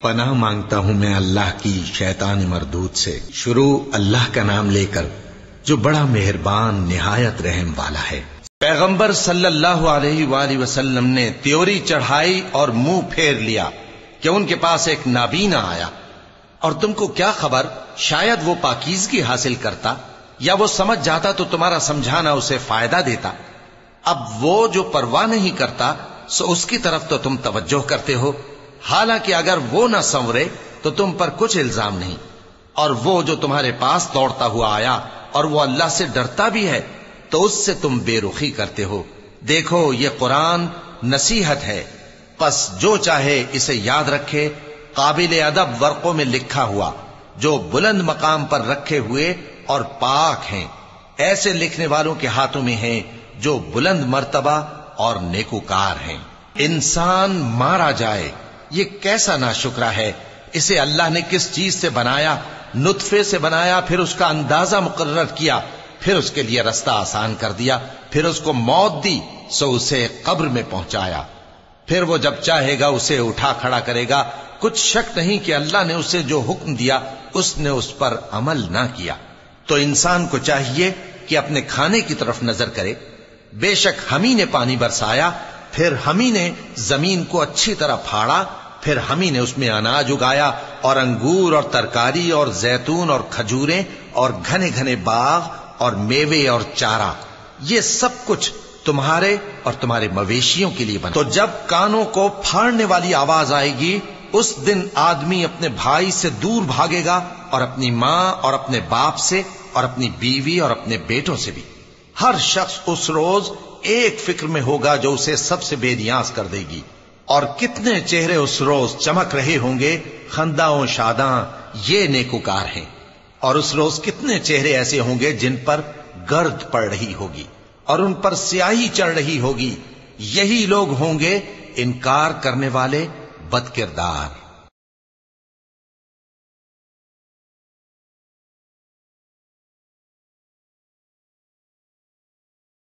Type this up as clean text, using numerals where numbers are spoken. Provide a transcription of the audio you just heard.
پناہ مانگتا ہوں میں اللہ کی شیطان مردود سے۔ شروع اللہ کا نام لے کر جو بڑا مہربان نہایت رحم والا ہے۔ پیغمبر صلی اللہ علیہ وآلہ وسلم نے تیوری چڑھائی اور منہ پھیر لیا کہ ان کے پاس ایک نابینا آیا، اور تم کو کیا خبر، شاید وہ پاکیزگی حاصل کرتا یا وہ سمجھ جاتا تو تمہارا سمجھانا اسے فائدہ دیتا۔ اب وہ جو پرواہ نہیں کرتا سو اس کی طرف تو تم توجہ کرتے ہو، حالانکہ اگر وہ نہ سنورے تو تم پر کچھ الزام نہیں۔ اور وہ جو تمہارے پاس دوڑتا ہوا آیا اور وہ اللہ سے ڈرتا بھی ہے تو اس سے تم بے رخی کرتے ہو۔ دیکھو یہ قرآن نصیحت ہے، پس جو چاہے اسے یاد رکھے، قابل ادب ورقوں میں لکھا ہوا، جو بلند مقام پر رکھے ہوئے اور پاک ہیں، ایسے لکھنے والوں کے ہاتھوں میں ہیں جو بلند مرتبہ اور نیکوکار ہیں۔ انسان مارا جائے، یہ کیسا ناشکرا ہے، اسے اللہ نے کس چیز سے بنایا؟ نطفے سے بنایا، پھر اس کا اندازہ مقرر کیا، پھر اس کے لیے رستہ آسان کر دیا، پھر اس کو موت دی سو اسے قبر میں پہنچایا، پھر وہ جب چاہے گا اسے اٹھا کھڑا کرے گا۔ کچھ شک نہیں کہ اللہ نے اسے جو حکم دیا اس نے اس پر عمل نہ کیا۔ تو انسان کو چاہیے کہ اپنے کھانے کی طرف نظر کرے۔ بے شک ہم ہی نے پانی برسایا، پھر ہم ہی نے زمین کو اچھی طرح پھاڑا، پھر ہم ہی نے اس میں اناج اگایا اور انگور اور ترکاری اور زیتون اور کھجوریں اور گھنے گھنے باغ اور میوے اور چارہ، یہ سب کچھ تمہارے اور تمہارے مویشیوں کے لیے بنا۔ تو جب کانوں کو پھاڑنے والی آواز آئے گی اس دن آدمی اپنے بھائی سے دور بھاگے گا، اور اپنی ماں اور اپنے باپ سے اور اپنی بیوی اور اپنے بیٹوں سے بھی۔ ہر شخص اس روز ایک فکر میں ہوگا جو اسے سب سے بے نیاز کر دے گی۔ اور کتنے چہرے اس روز چمک رہے ہوں گے، خنداں و شاداں، یہ نیکوکار ہیں۔ اور اس روز کتنے چہرے ایسے ہوں گے جن پر گرد پڑ رہی ہوگی اور ان پر سیاہی چڑھ رہی ہوگی، یہی لوگ ہوں گے انکار کرنے والے بد کردار۔